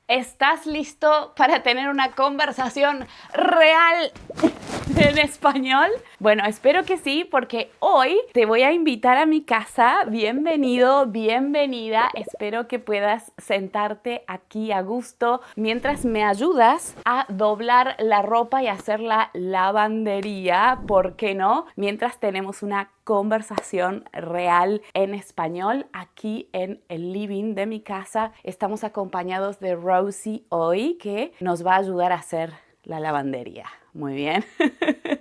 ¿Estás listo para tener una conversación real en español? Bueno, espero que sí, porque hoy te voy a invitar a mi casa. Bienvenido, bienvenida. Espero que puedas sentarte aquí a gusto mientras me ayudas a doblar la ropa y hacer la lavandería, ¿por qué no? Mientras tenemos una conversación real en español aquí en el living de mi casa. Estamos acompañados de Rosie hoy, que nos va a ayudar a hacer la lavandería. Muy bien.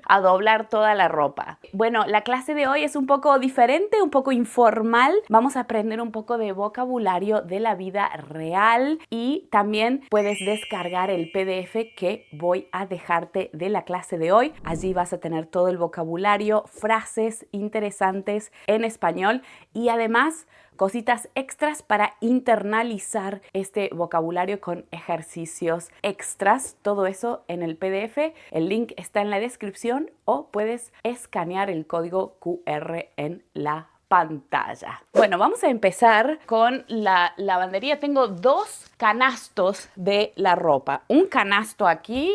A doblar toda la ropa. Bueno, la clase de hoy es un poco diferente, un poco informal. Vamos a aprender un poco de vocabulario de la vida real y también puedes descargar el PDF que voy a dejarte de la clase de hoy. Allí vas a tener todo el vocabulario, frases interesantes en español y además cositas extras para internalizar este vocabulario con ejercicios extras. Todo eso en el PDF. El link está en la descripción o puedes escanear el código QR en la pantalla. Bueno, vamos a empezar con la lavandería. Tengo dos canastos de la ropa. Un canasto aquí.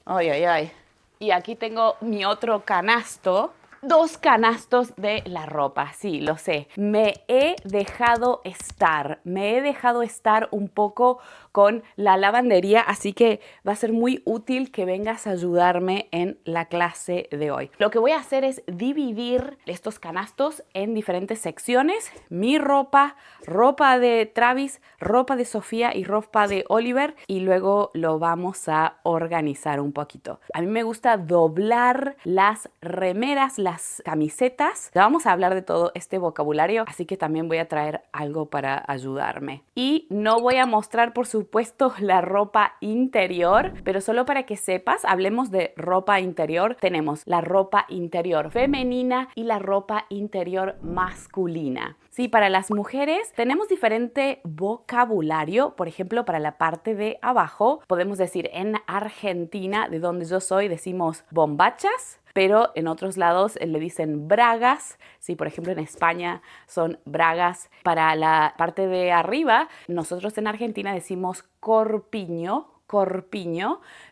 Ay, ay, ay. Y aquí tengo mi otro canasto. Dos canastos de la ropa, sí, lo sé. Me he dejado estar un poco con la lavandería, así que va a ser muy útil que vengas a ayudarme en la clase de hoy. Lo que voy a hacer es dividir estos canastos en diferentes secciones. Mi ropa, ropa de Travis, ropa de Sofía y ropa de Oliver, y luego lo vamos a organizar un poquito. A mí me gusta doblar las remeras, las camisetas. Ya vamos a hablar de todo este vocabulario, así que también voy a traer algo para ayudarme. Y no voy a mostrar, por supuesto, la ropa interior, pero solo para que sepas, hablemos de ropa interior. Tenemos la ropa interior femenina y la ropa interior masculina. Sí, para las mujeres tenemos diferente vocabulario. Por ejemplo, para la parte de abajo, podemos decir en Argentina, de donde yo soy, decimos bombachas, pero en otros lados le dicen bragas. Sí, por ejemplo, en España son bragas. Para la parte de arriba, nosotros en Argentina decimos corpiño,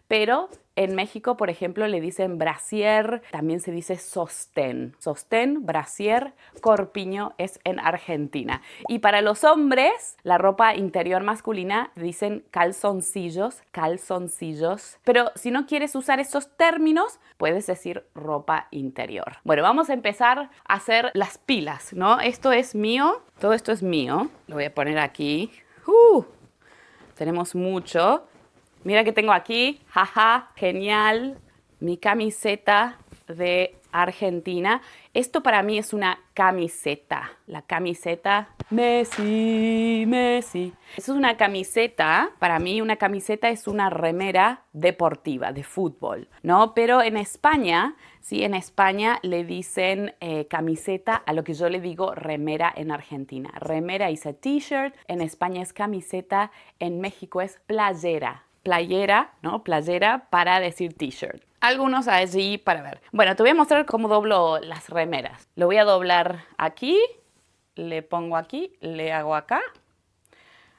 pero en México, por ejemplo, le dicen brasier, también se dice sostén. Sostén, brasier, corpiño es en Argentina. Y para los hombres, la ropa interior masculina dicen calzoncillos. Pero si no quieres usar esos términos, puedes decir ropa interior. Bueno, vamos a empezar a hacer las pilas, ¿no? Esto es mío, todo esto es mío. Lo voy a poner aquí. Tenemos mucho. Mira que tengo aquí, jaja, genial, mi camiseta de Argentina. Esto para mí es una camiseta, la camiseta Messi, Messi. Eso es una camiseta, para mí una camiseta es una remera deportiva, de fútbol, ¿no? Pero en España, sí, en España le dicen camiseta a lo que yo le digo remera en Argentina. Remera es a t-shirt, en España es camiseta, en México es playera. Playera, ¿no? Playera para decir t-shirt. Algunos allí para ver. Bueno, te voy a mostrar cómo doblo las remeras. Lo voy a doblar aquí, le pongo aquí, le hago acá,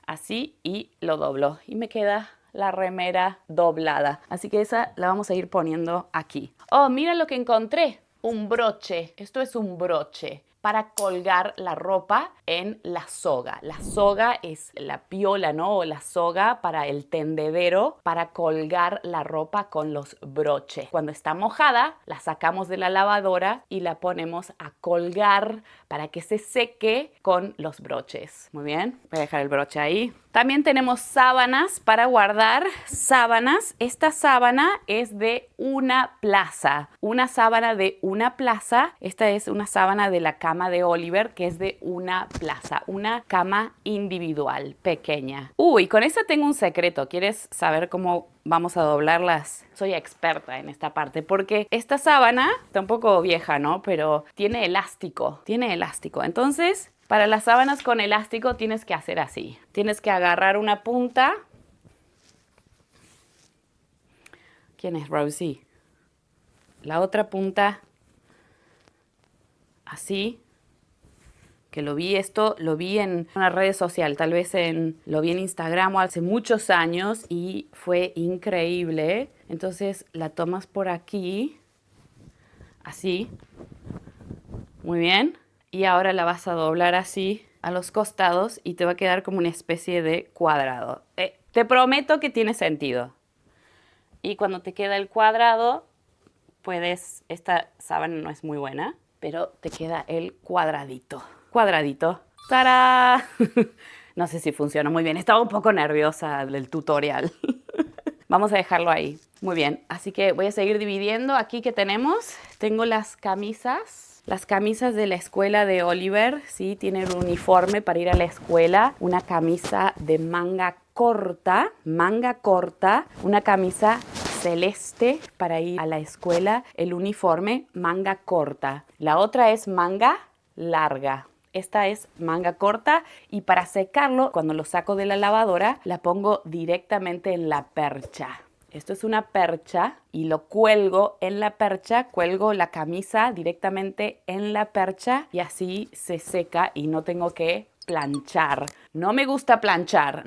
así y lo doblo. Y me queda la remera doblada. Así que esa la vamos a ir poniendo aquí. Oh, mira lo que encontré. Un broche. Esto es un broche para colgar la ropa en la soga. La soga es la piola, ¿no? O la soga para el tendedero, para colgar la ropa con los broches. Cuando está mojada, la sacamos de la lavadora y la ponemos a colgar para que se seque con los broches. Muy bien, voy a dejar el broche ahí. También tenemos sábanas para guardar. Sábanas. Esta sábana es de una plaza. Una sábana de una plaza. Esta es una sábana de la cama de Oliver, que es de una plaza. Una cama individual, pequeña. Uy, con esta tengo un secreto. ¿Quieres saber cómo vamos a doblarlas? Soy experta en esta parte porque esta sábana está un poco vieja, ¿no? Pero tiene elástico. Tiene elástico. Entonces, para las sábanas con elástico tienes que hacer así. Tienes que agarrar una punta. ¿Quién es Rosie? La otra punta así. que lo vi. Esto lo vi en una red social, tal vez lo vi en Instagram hace muchos años y fue increíble. Entonces la tomas por aquí, así, muy bien. Y ahora la vas a doblar así a los costados y te va a quedar como una especie de cuadrado. Te prometo que tiene sentido. Y cuando te queda el cuadrado, esta sábana no es muy buena, pero te queda el cuadradito. Cuadradito. ¡Tarán! No sé si funciona muy bien. Estaba un poco nerviosa del tutorial. Vamos a dejarlo ahí. Muy bien. Así que voy a seguir dividiendo. Aquí que tengo las camisas. Las camisas de la escuela de Oliver, ¿sí? Tiene el uniforme para ir a la escuela. Una camisa de manga corta, una camisa celeste para ir a la escuela, el uniforme manga corta. La otra es manga larga. Esta es manga corta y para secarlo, cuando lo saco de la lavadora, la pongo directamente en la percha. Esto es una percha y lo cuelgo en la percha, cuelgo la camisa directamente en la percha y así se seca y no tengo que planchar. No me gusta planchar,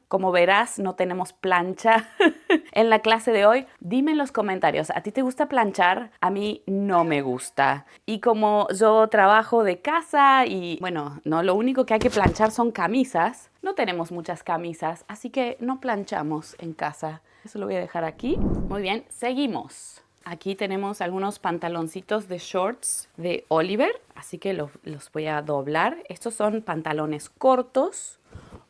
Como verás, no tenemos plancha en la clase de hoy. Dime en los comentarios, ¿a ti te gusta planchar? A mí no me gusta. Y como yo trabajo de casa y bueno, no, lo único que hay que planchar son camisas. No tenemos muchas camisas, así que no planchamos en casa. Eso lo voy a dejar aquí. Muy bien, seguimos. Aquí tenemos algunos pantaloncitos de shorts de Oliver, así que los voy a doblar. Estos son pantalones cortos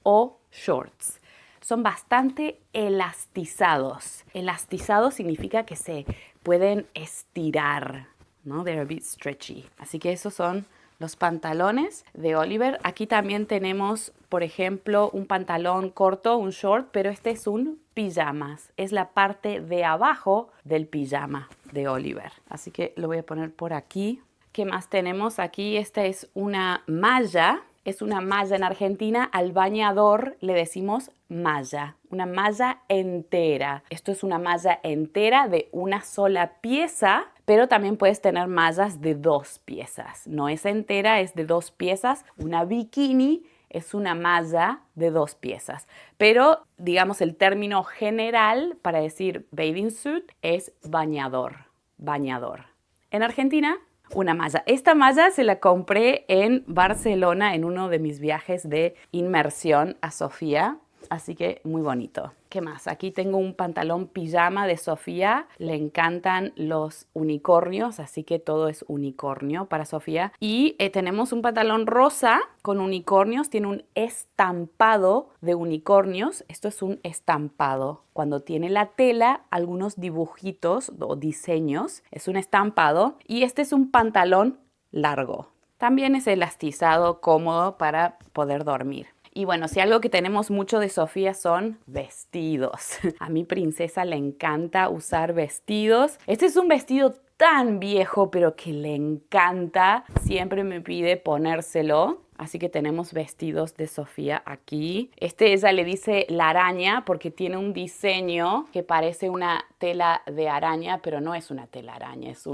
o shorts. Son bastante elastizados. Elastizado significa que se pueden estirar, ¿no? They're a bit stretchy. Así que esos son los pantalones de Oliver. Aquí también tenemos, por ejemplo, un pantalón corto, un short, pero este es un pijamas. Es la parte de abajo del pijama de Oliver. Así que lo voy a poner por aquí. ¿Qué más tenemos aquí? Esta es una malla. Es una malla en Argentina. Al bañador le decimos malla. Una malla entera. Esto es una malla entera de una sola pieza, pero también puedes tener mallas de 2 piezas. No es entera, es de 2 piezas. Una bikini es una malla de 2 piezas. Pero, digamos, el término general para decir bathing suit es bañador. Bañador. En Argentina, una malla. Esta malla se la compré en Barcelona en uno de mis viajes de inmersión a Sofía. Así que muy bonito. ¿Qué más? Aquí tengo un pantalón pijama de Sofía. Le encantan los unicornios, así que todo es unicornio para Sofía. Y tenemos un pantalón rosa con unicornios. Tiene un estampado de unicornios. Esto es un estampado. Cuando tiene la tela, algunos dibujitos o diseños. Es un estampado. Y este es un pantalón largo. También es elastizado, cómodo para poder dormir. Y bueno, si algo que tenemos mucho de Sofía son vestidos. A mi princesa le encanta usar vestidos. Este es un vestido tan viejo, pero que le encanta. Siempre me pide ponérselo. Así que tenemos vestidos de Sofía aquí. Ella le dice la araña porque tiene un diseño que parece una tela de araña, pero no es una tela araña, es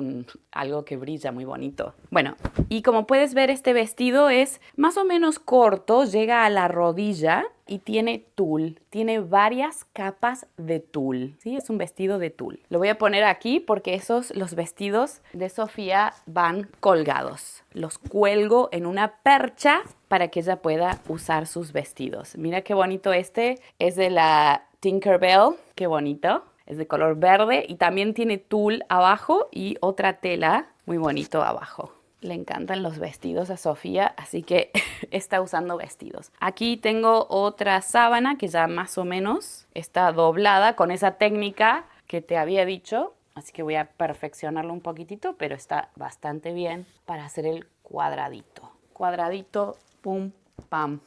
algo que brilla muy bonito. Bueno, y como puedes ver, este vestido es más o menos corto, llega a la rodilla y tiene tul. Tiene varias capas de tul, ¿sí? Es un vestido de tul. Lo voy a poner aquí porque los vestidos de Sofía van colgados. Los cuelgo en una percha para que ella pueda usar sus vestidos. Mira qué bonito este. Es de la Tinkerbell. Qué bonito. Es de color verde y también tiene tul abajo y otra tela muy bonito abajo. Le encantan los vestidos a Sofía, así que está usando vestidos. Aquí tengo otra sábana que ya más o menos está doblada con esa técnica que te había dicho. Así que voy a perfeccionarlo un poquitito, pero está bastante bien para hacer el cuadradito. Cuadradito, pum, pam.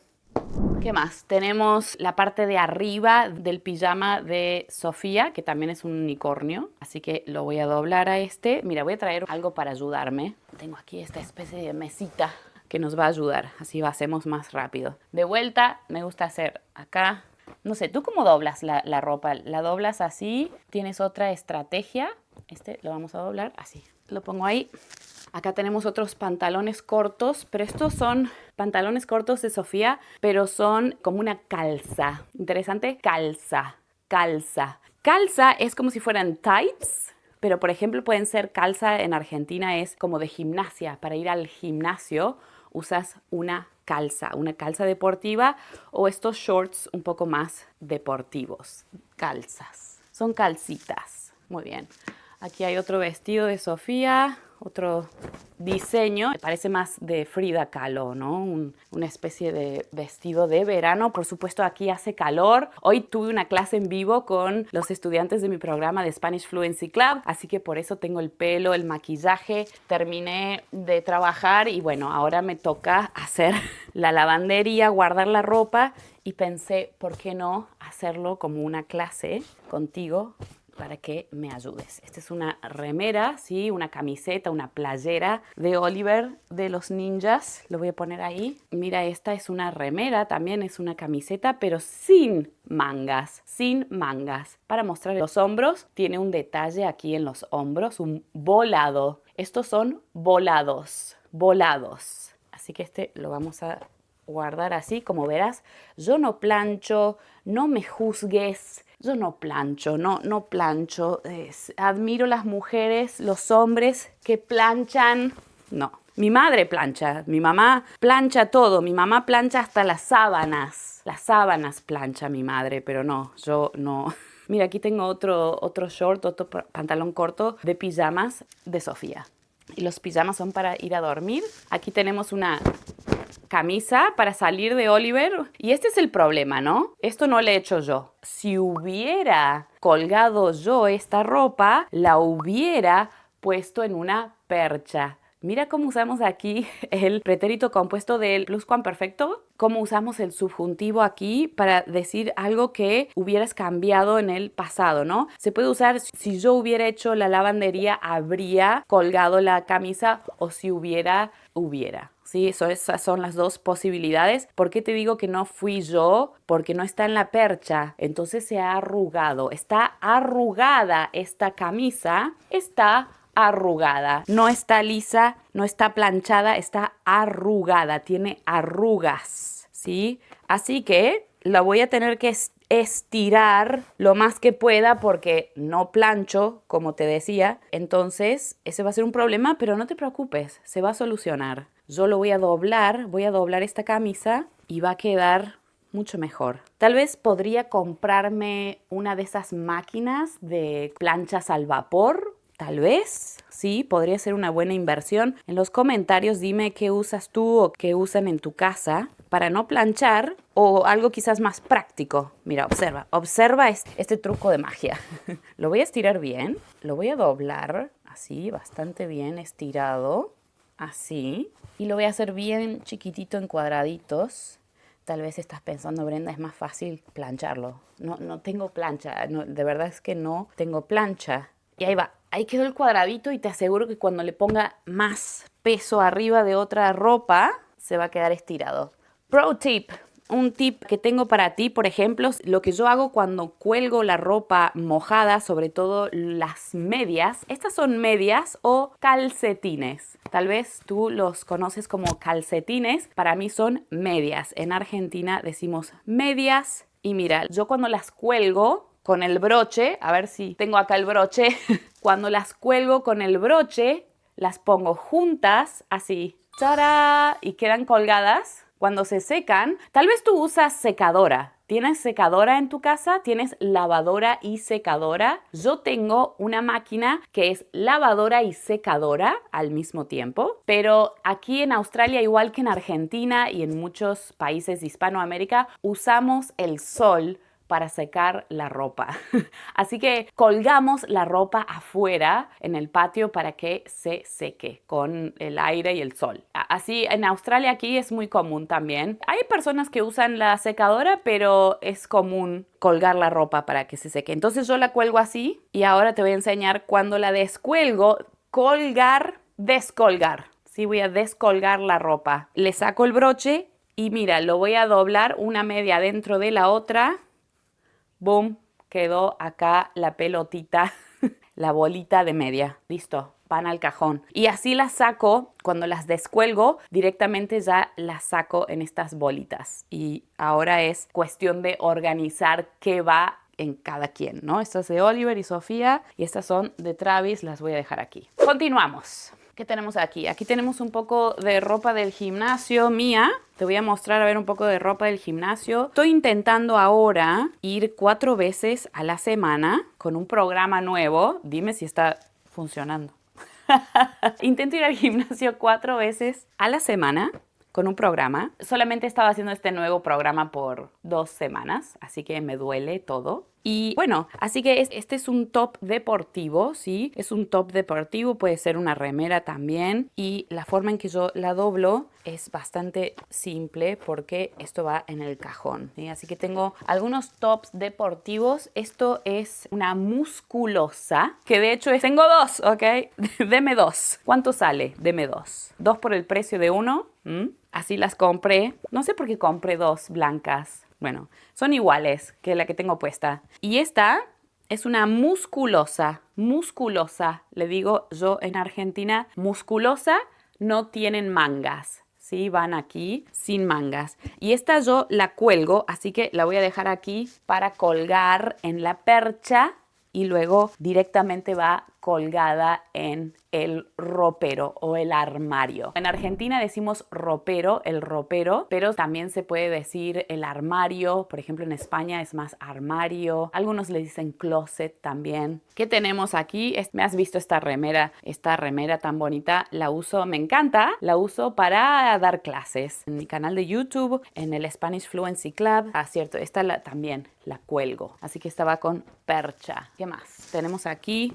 ¿Qué más? Tenemos la parte de arriba del pijama de Sofía, que también es un unicornio. Así que lo voy a doblar a este. Mira, voy a traer algo para ayudarme. Tengo aquí esta especie de mesita que nos va a ayudar. Así lo hacemos más rápido. De vuelta, me gusta hacer acá. No sé, ¿tú cómo doblas la ropa? ¿La doblas así? ¿Tienes otra estrategia? Lo vamos a doblar así. Lo pongo ahí. Acá tenemos otros pantalones cortos, pero estos son pantalones cortos de Sofía, pero son como una calza. Interesante, calza, calza. Calza es como si fueran tights, pero por ejemplo pueden ser calza en Argentina, es como de gimnasia. Para ir al gimnasio usas una calza deportiva o estos shorts un poco más deportivos. Calzas, son calcitas. Muy bien. Aquí hay otro vestido de Sofía, otro diseño. Parece más de Frida Kahlo, ¿no? Una especie de vestido de verano. Por supuesto, aquí hace calor. Hoy tuve una clase en vivo con los estudiantes de mi programa de Spanish Fluency Club, así que por eso tengo el pelo, el maquillaje. Terminé de trabajar y bueno, ahora me toca hacer la lavandería, guardar la ropa y pensé, ¿por qué no hacerlo como una clase contigo? Para que me ayudes. Esta es una remera, ¿sí? Una camiseta, una playera de Oliver de los ninjas. Lo voy a poner ahí. Mira, esta es una remera, también es una camiseta, pero sin mangas, sin mangas. Para mostrar los hombros, tiene un detalle aquí en los hombros, un volado. Estos son volados, volados. Así que este lo vamos a guardar así, como verás. Yo no plancho, no me juzgues. Yo no plancho, no plancho. Admiro las mujeres, los hombres que planchan. No. Mi madre plancha, mi mamá plancha todo. Mi mamá plancha hasta las sábanas. Las sábanas plancha mi madre, pero no, yo no. Mira, aquí tengo otro short, otro pantalón corto de pijamas de Sofía. Y los pijamas son para ir a dormir. Aquí tenemos una camisa para salir de Oliver. Y este es el problema, ¿no? Esto no lo he hecho yo. Si hubiera colgado yo esta ropa, la hubiera puesto en una percha. Mira cómo usamos aquí el pretérito compuesto del pluscuamperfecto. Cómo usamos el subjuntivo aquí para decir algo que hubieras cambiado en el pasado, ¿no? Se puede usar si yo hubiera hecho la lavandería, habría colgado la camisa, o si hubiera. Sí, esas son las dos posibilidades. ¿Por qué te digo que no fui yo? Porque no está en la percha. Entonces se ha arrugado. Está arrugada esta camisa. Está arrugada. No está lisa, no está planchada, está arrugada. Tiene arrugas, ¿sí? Así que la voy a tener que estirar lo más que pueda porque no plancho, como te decía. Entonces, ese va a ser un problema, pero no te preocupes, se va a solucionar. Yo lo voy a doblar esta camisa y va a quedar mucho mejor. Tal vez podría comprarme una de esas máquinas de planchas al vapor. Tal vez, sí, podría ser una buena inversión. En los comentarios dime qué usas tú o qué usan en tu casa para no planchar o algo quizás más práctico. Mira, observa este truco de magia. Lo voy a estirar bien, lo voy a doblar así, bastante bien estirado, así. Y lo voy a hacer bien chiquitito en cuadraditos. Tal vez estás pensando, Brenda, es más fácil plancharlo. No tengo plancha, no, de verdad es que no tengo plancha. Y ahí va, ahí quedó el cuadradito y te aseguro que cuando le ponga más peso arriba de otra ropa, se va a quedar estirado. Pro tip, un tip que tengo para ti, por ejemplo, lo que yo hago cuando cuelgo la ropa mojada, sobre todo las medias. Estas son medias o calcetines. Tal vez tú los conoces como calcetines, para mí son medias. En Argentina decimos medias y mira, yo cuando las cuelgo con el broche, a ver si tengo acá el broche, cuando las cuelgo con el broche, las pongo juntas, así, ¡tada! Y quedan colgadas. Cuando se secan, tal vez tú usas secadora. ¿Tienes secadora en tu casa? ¿Tienes lavadora y secadora? Yo tengo una máquina que es lavadora y secadora al mismo tiempo, pero aquí en Australia, igual que en Argentina y en muchos países de Hispanoamérica, usamos el sol para secar la ropa. Así que colgamos la ropa afuera en el patio para que se seque con el aire y el sol. Así en Australia aquí es muy común también. Hay personas que usan la secadora, pero es común colgar la ropa para que se seque. Entonces yo la cuelgo así y ahora te voy a enseñar cuando la descuelgo, colgar, descolgar. Sí, voy a descolgar la ropa. Le saco el broche y mira, lo voy a doblar una media dentro de la otra. ¡Boom! Quedó acá la pelotita, la bolita de media. Listo. van al cajón. Y así las saco, cuando las descuelgo, directamente ya las saco en estas bolitas. Y ahora es cuestión de organizar qué va en cada quien, ¿no? Estas de Oliver y Sofía y estas son de Travis, las voy a dejar aquí. Continuamos. ¿Qué tenemos aquí? Aquí tenemos un poco de ropa del gimnasio mía. Te voy a mostrar a ver un poco de ropa del gimnasio. Estoy intentando ahora ir 4 veces a la semana con un programa nuevo. Dime si está funcionando. Intento ir al gimnasio 4 veces a la semana con un programa. Solamente estaba haciendo este nuevo programa por 2 semanas, así que me duele todo. Y bueno, así que este es un top deportivo, ¿sí? Es un top deportivo, puede ser una remera también. Y la forma en que yo la doblo es bastante simple porque esto va en el cajón, ¿sí? Así que tengo algunos tops deportivos. Esto es una musculosa, que de hecho tengo 2, ¿ok? Deme 2. ¿Cuánto sale? Deme 2. 2 por el precio de 1. Así las compré. No sé por qué compré 2 blancas. Bueno, son iguales que la que tengo puesta. Y esta es una musculosa. Musculosa, le digo yo en Argentina. Musculosa, no tienen mangas. Sí, van aquí sin mangas. Y esta yo la cuelgo, así que la voy a dejar aquí para colgar en la percha. Y luego directamente va colgada en el ropero o el armario. En Argentina decimos ropero, el ropero, pero también se puede decir el armario. Por ejemplo, en España es más armario. Algunos le dicen closet también. ¿Qué tenemos aquí? ¿Me has visto esta remera? Esta remera tan bonita, la uso, me encanta. La uso para dar clases en mi canal de YouTube, en el Spanish Fluency Club. Ah, cierto, esta también la cuelgo. Así que esta va con percha. ¿Qué más? Tenemos aquí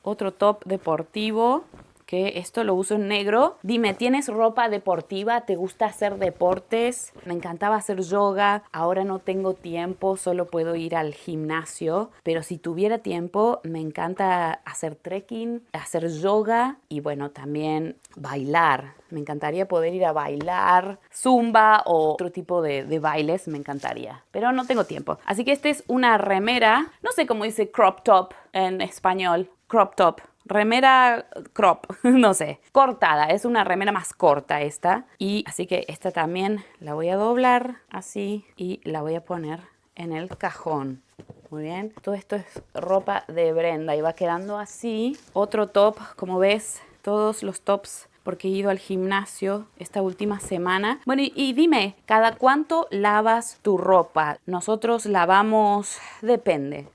otro top deportivo, que esto lo uso en negro. Dime, ¿tienes ropa deportiva? ¿Te gusta hacer deportes? Me encantaba hacer yoga. Ahora no tengo tiempo, solo puedo ir al gimnasio. Pero si tuviera tiempo, me encanta hacer trekking, hacer yoga y bueno, también bailar. Me encantaría poder ir a bailar zumba o otro tipo de bailes, me encantaría. Pero no tengo tiempo. Así que esta es una remera, no sé cómo dice crop top en español. Crop top. Remera crop, no sé, cortada, es una remera más corta esta. Y así que esta también la voy a doblar así y la voy a poner en el cajón. Muy bien, todo esto es ropa de Brenda y va quedando así. Otro top, como ves, todos los tops porque he ido al gimnasio esta última semana. Bueno, y dime, ¿cada cuánto lavas tu ropa? Nosotros lavamos, depende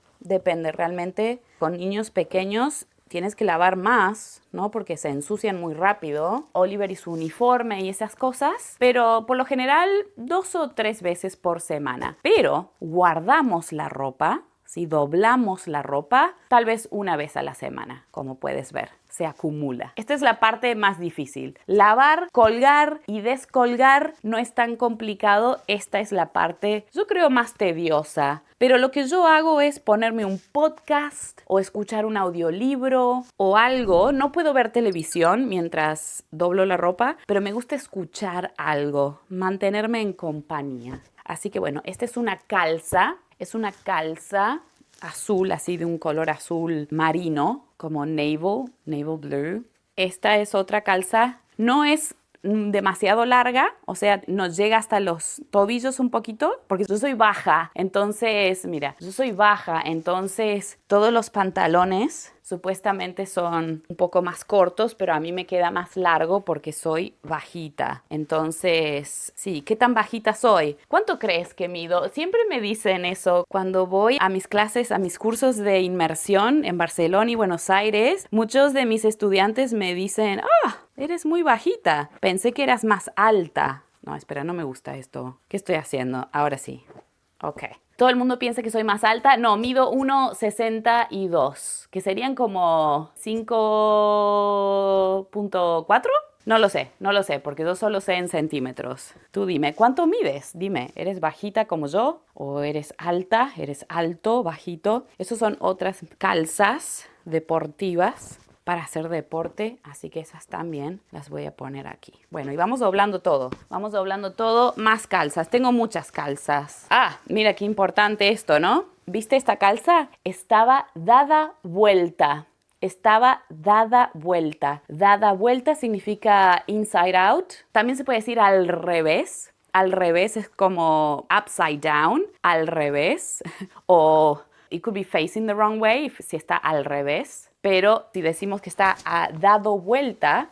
realmente. Con niños pequeños tienes que lavar más, ¿no? Porque se ensucian muy rápido. Oliver y su uniforme y esas cosas. Pero por lo general 2 o 3 veces por semana. Pero guardamos la ropa, ¿sí? Doblamos la ropa tal vez una vez a la semana, como puedes ver. Se acumula. Esta es la parte más difícil. Lavar, colgar y descolgar no es tan complicado. Esta es la parte, yo creo, más tediosa. Pero lo que yo hago es ponerme un podcast o escuchar un audiolibro o algo. No puedo ver televisión mientras doblo la ropa, pero me gusta escuchar algo, mantenerme en compañía. Así que bueno, esta es una calza. Es una calza azul, así de un color azul marino, como navel blue. Esta es otra calza. No es demasiado larga, o sea, nos llega hasta los tobillos un poquito, porque yo soy baja, entonces, mira, yo soy baja, entonces todos los pantalones supuestamente son un poco más cortos, pero a mí me queda más largo porque soy bajita. Entonces, sí, ¿qué tan bajita soy? ¿Cuánto crees que mido? Siempre me dicen eso cuando voy a mis clases, a mis cursos de inmersión en Barcelona y Buenos Aires. Muchos de mis estudiantes me dicen, eres muy bajita. Pensé que eras más alta. No, espera, no me gusta esto. ¿Qué estoy haciendo? Ahora sí. Ok. Todo el mundo piensa que soy más alta. No, mido 1,62, que serían como 5,4. No lo sé, porque yo solo sé en centímetros. Tú dime, ¿cuánto mides? Dime, ¿eres bajita como yo? ¿O eres alta? ¿Eres alto, bajito? Esas son otras calzas deportivas para hacer deporte, así que esas también las voy a poner aquí. Bueno, y vamos doblando todo, más calzas, tengo muchas calzas. Mira qué importante esto, ¿no? ¿Viste esta calza? Estaba dada vuelta. Estaba dada vuelta. Dada vuelta significa inside out. También se puede decir al revés. Al revés es como upside down, al revés. O it could be facing the wrong way si está al revés. Pero si decimos que está dado vuelta,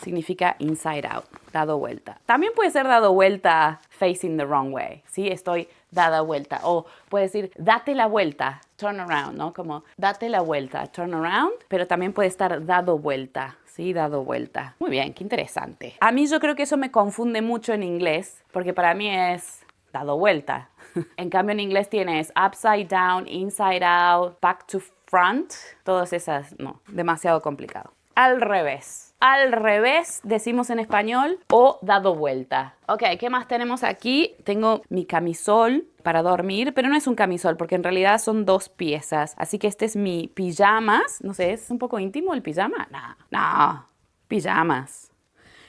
significa inside out, dado vuelta. También puede ser dado vuelta facing the wrong way, ¿sí? Estoy dada vuelta. O puede decir date la vuelta, turn around, ¿no? Como date la vuelta, turn around, pero también puede estar dado vuelta, ¿sí? Dado vuelta. Muy bien, qué interesante. A mí yo creo que eso me confunde mucho en inglés, porque para mí es dado vuelta. En cambio en inglés tienes upside down, inside out, back to front, todas esas, no, demasiado complicado. Al revés. Al revés decimos en español o dado vuelta. Ok, ¿qué más tenemos aquí? Tengo mi camisol para dormir, pero no es un camisol porque en realidad son 2 piezas. Así que este es mi pijamas. No sé, ¿es un poco íntimo el pijama? No, pijamas.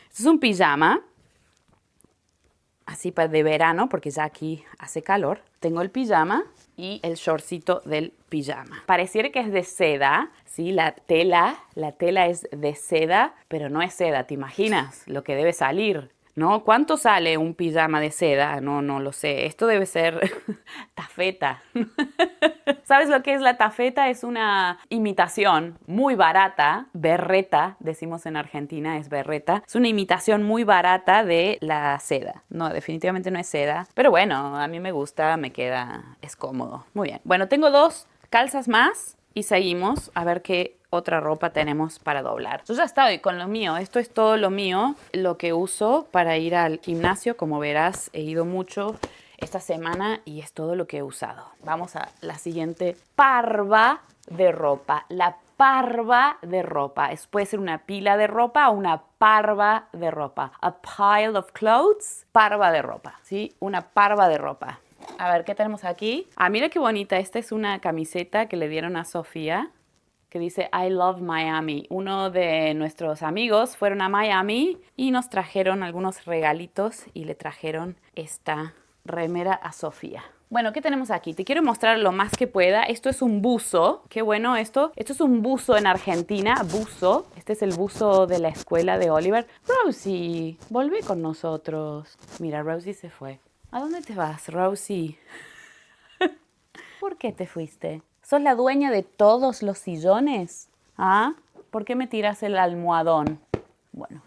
Este es un pijama. Así para de verano, porque ya aquí hace calor. Tengo el pijama y el shortcito del pijama. Pareciera que es de seda, ¿sí? La tela es de seda, pero no es seda. ¿Te imaginas lo que debe salir? ¿No? ¿Cuánto sale un pijama de seda? No lo sé. Esto debe ser tafeta. ¿Sabes lo que es la tafeta? Es una imitación muy barata, berreta, decimos en Argentina, es berreta. Es una imitación muy barata de la seda. No, definitivamente no es seda. Pero bueno, a mí me gusta, me queda, es cómodo. Muy bien. Bueno, tengo 2 calzas más y seguimos a ver qué otra ropa tenemos para doblar. Yo ya estoy con lo mío. Esto es todo lo mío, lo que uso para ir al gimnasio. Como verás, he ido mucho esta semana y es todo lo que he usado. Vamos a la siguiente parva de ropa. La parva de ropa. Puede ser una pila de ropa o una parva de ropa. A pile of clothes, parva de ropa, ¿sí? Una parva de ropa. A ver, ¿qué tenemos aquí? Ah, mira qué bonita. Esta es una camiseta que le dieron a Sofía, que dice I love Miami. Uno de nuestros amigos fueron a Miami y nos trajeron algunos regalitos y le trajeron esta remera a Sofía. Bueno, ¿qué tenemos aquí? Te quiero mostrar lo más que pueda. Esto es un buzo. Qué bueno esto. Esto es un buzo en Argentina. Buzo. Este es el buzo de la escuela de Oliver. Rosie, volvé con nosotros. Mira, Rosie se fue. ¿A dónde te vas, Rosie? ¿Por qué te fuiste? ¿Sos la dueña de todos los sillones? ¿Ah? ¿Por qué me tiras el almohadón? Bueno,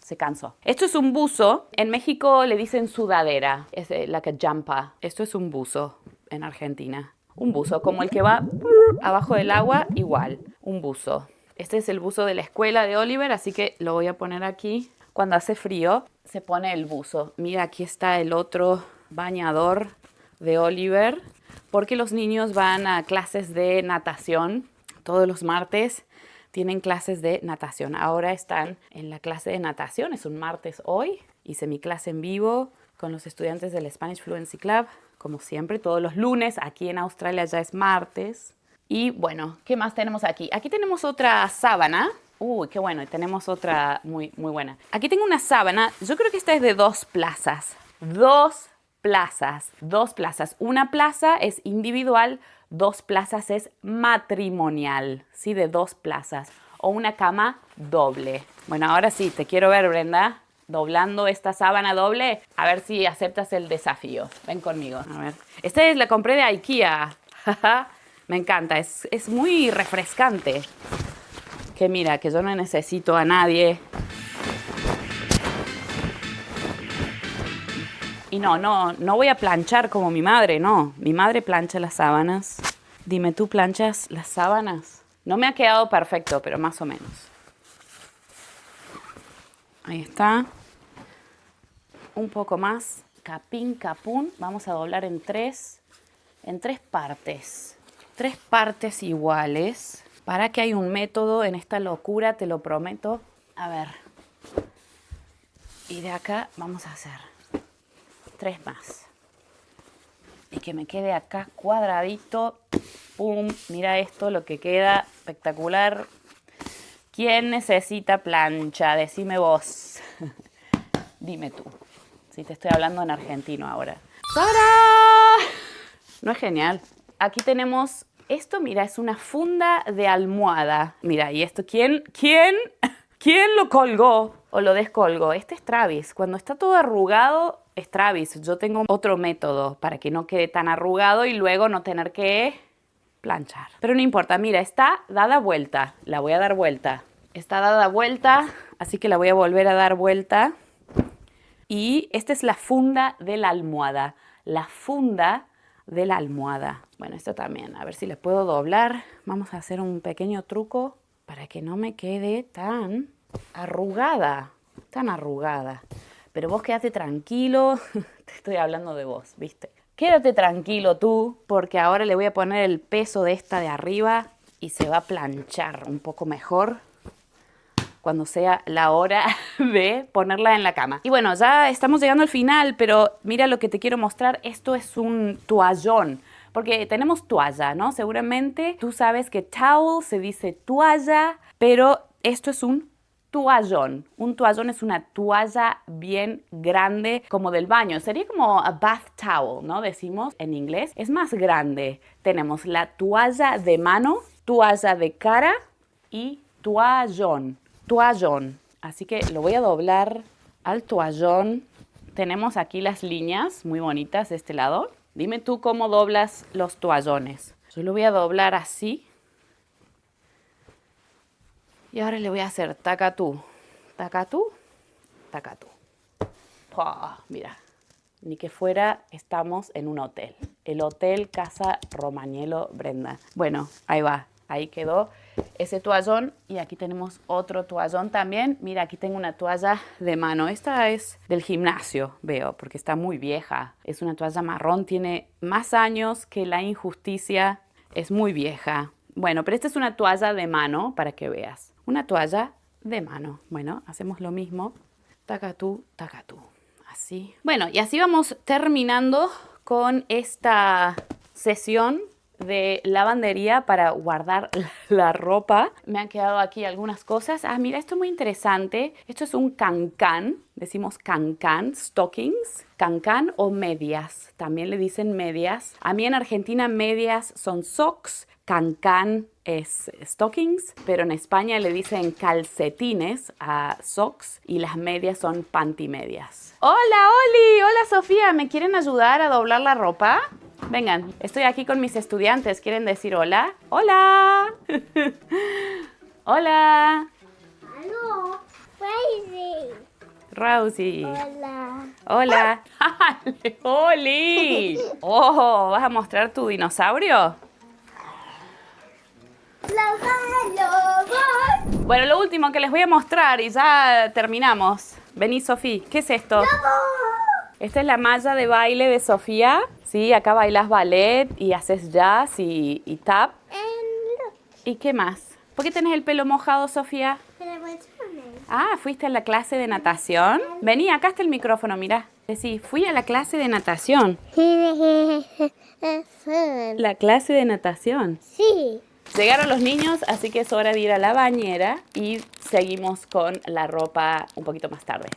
se cansó. Esto es un buzo. En México le dicen sudadera. Es like a jumper. Esto es un buzo en Argentina. Un buzo como el que va abajo del agua, igual. Un buzo. Este es el buzo de la escuela de Oliver, así que lo voy a poner aquí. Cuando hace frío, se pone el buzo. Mira, aquí está el otro bañador de Oliver, porque los niños van a clases de natación todos los martes. Tienen clases de natación. Ahora están en la clase de natación. Es un martes hoy. Hice mi clase en vivo con los estudiantes del Spanish Fluency Club. Como siempre, todos los lunes. Aquí en Australia ya es martes. Y bueno, ¿qué más tenemos aquí? Aquí tenemos otra sábana. Uy, qué bueno. Y tenemos otra muy buena. Aquí tengo una sábana. Yo creo que esta es de 2 plazas. 2 plazas. Una plaza es individual, 2 plazas es matrimonial, ¿sí? De 2 plazas. O una cama doble. Bueno, ahora sí, te quiero ver, Brenda, doblando esta sábana doble. A ver si aceptas el desafío. Ven conmigo. A ver. Esta la compré de IKEA. Me encanta, es muy refrescante. Que mira, que yo no necesito a nadie. Y no voy a planchar como mi madre, no. Mi madre plancha las sábanas. Dime, ¿tú planchas las sábanas? No me ha quedado perfecto, pero más o menos. Ahí está. Un poco más. Capín, capún. Vamos a doblar en 3 partes. 3 partes iguales. Para que hay un método en esta locura, te lo prometo. A ver. Y de acá vamos a hacer 3 más. Y que me quede acá cuadradito. ¡Pum! Mira esto, lo que queda. Espectacular. ¿Quién necesita plancha? Decime vos. Dime tú. Si te estoy hablando en argentino ahora. ¡Sara! ¿No es genial? Aquí tenemos Esto, mira, es una funda de almohada. Mira, ¿y esto quién lo colgó o lo descolgó? Este es Travis. Cuando está todo arrugado, es Travis. Yo tengo otro método para que no quede tan arrugado y luego no tener que planchar. Pero no importa, mira, está dada vuelta. La voy a dar vuelta. Está dada vuelta, así que la voy a volver a dar vuelta. Y esta es la funda de la almohada. La funda de la almohada. Bueno, esto también, a ver si le puedo doblar. Vamos a hacer un pequeño truco para que no me quede tan arrugada. Tan arrugada. Pero vos quédate tranquilo. Te estoy hablando de vos, ¿viste? Quédate tranquilo tú, porque ahora le voy a poner el peso de esta de arriba y se va a planchar un poco mejor cuando sea la hora de ponerla en la cama. Y bueno, ya estamos llegando al final, pero mira lo que te quiero mostrar. Esto es un toallón, porque tenemos toalla, ¿no? Seguramente tú sabes que towel se dice toalla, pero esto es un toallón. Un toallón es una toalla bien grande, como del baño. Sería como a bath towel, ¿no? Decimos en inglés. Es más grande. Tenemos la toalla de mano, toalla de cara y toallón. Toallón. Así que lo voy a doblar al toallón. Tenemos aquí las líneas muy bonitas de este lado. Dime tú cómo doblas los toallones. Yo lo voy a doblar así. Y ahora le voy a hacer tacatú, tacatú, tacatú. ¡Pah! Mira, ni que fuera estamos en un hotel. El Hotel Casa Romagnolo Brenda. Bueno, ahí va. Ahí quedó ese toallón y aquí tenemos otro toallón también. Mira, aquí tengo una toalla de mano. Esta es del gimnasio, veo, porque está muy vieja. Es una toalla marrón, tiene más años que la injusticia. Es muy vieja. Bueno, pero esta es una toalla de mano para que veas. Una toalla de mano. Bueno, hacemos lo mismo. Tacatú, tacatú. Así. Bueno, y así vamos terminando con esta sesión de lavandería para guardar la ropa. Me han quedado aquí algunas cosas. Ah, mira, esto es muy interesante. Esto es un cancán. Decimos cancán, stockings. Cancán o medias. También le dicen medias. A mí en Argentina medias son socks. Cancán es stockings, pero en España le dicen calcetines a socks y las medias son pantimedias. Hola, Oli. Hola, Sofía. ¿Me quieren ayudar a doblar la ropa? Vengan, estoy aquí con mis estudiantes. ¿Quieren decir hola? ¡Hola! ¡Hola! Aló, Rosie. Rosie. Hola. Hola. ¡Dale, Oli! Oh, ¿vas a mostrar tu dinosaurio? Bueno, lo último que les voy a mostrar y ya terminamos. Vení, Sofía. ¿Qué es esto? Esta es la malla de baile de Sofía. Sí, acá bailas ballet y haces jazz y tap. ¿Y qué más? ¿Por qué tenés el pelo mojado, Sofía? Ah, ¿fuiste a la clase de natación? Vení, acá está el micrófono, mirá. Sí, fui a la clase de natación. La clase de natación. Sí. Llegaron los niños, así que es hora de ir a la bañera y seguimos con la ropa un poquito más tarde.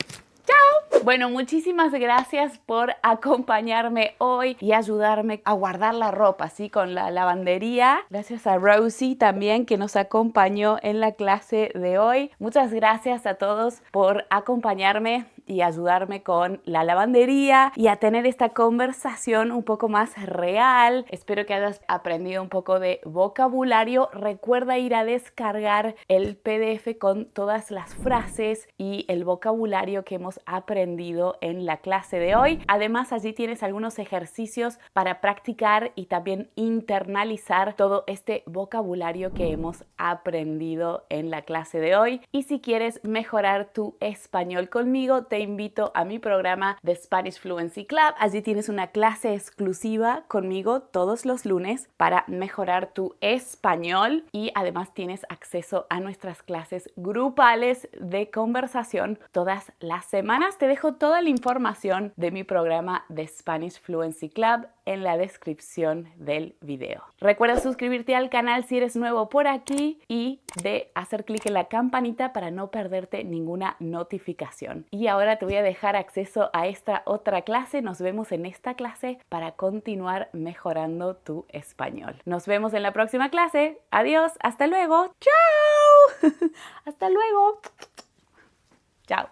¡Chao! Bueno, muchísimas gracias por acompañarme hoy y ayudarme a guardar la ropa, ¿sí? Con la lavandería. Gracias a Rosie también que nos acompañó en la clase de hoy. Muchas gracias a todos por acompañarme y ayudarme con la lavandería y a tener esta conversación un poco más real. Espero que hayas aprendido un poco de vocabulario. Recuerda ir a descargar el PDF con todas las frases y el vocabulario que hemos aprendido en la clase de hoy. Además, allí tienes algunos ejercicios para practicar y también internalizar todo este vocabulario que hemos aprendido en la clase de hoy. Y si quieres mejorar tu español conmigo, te invito a mi programa The Spanish Fluency Club. Allí tienes una clase exclusiva conmigo todos los lunes para mejorar tu español y además tienes acceso a nuestras clases grupales de conversación todas las semanas. Te dejo toda la información de mi programa The Spanish Fluency Club en la descripción del video. Recuerda suscribirte al canal si eres nuevo por aquí y de hacer clic en la campanita para no perderte ninguna notificación. Y ahora ahora te voy a dejar acceso a esta otra clase. Nos vemos en esta clase para continuar mejorando tu español. Nos vemos en la próxima clase. Adiós, hasta luego. ¡Chao! Hasta luego. Chao.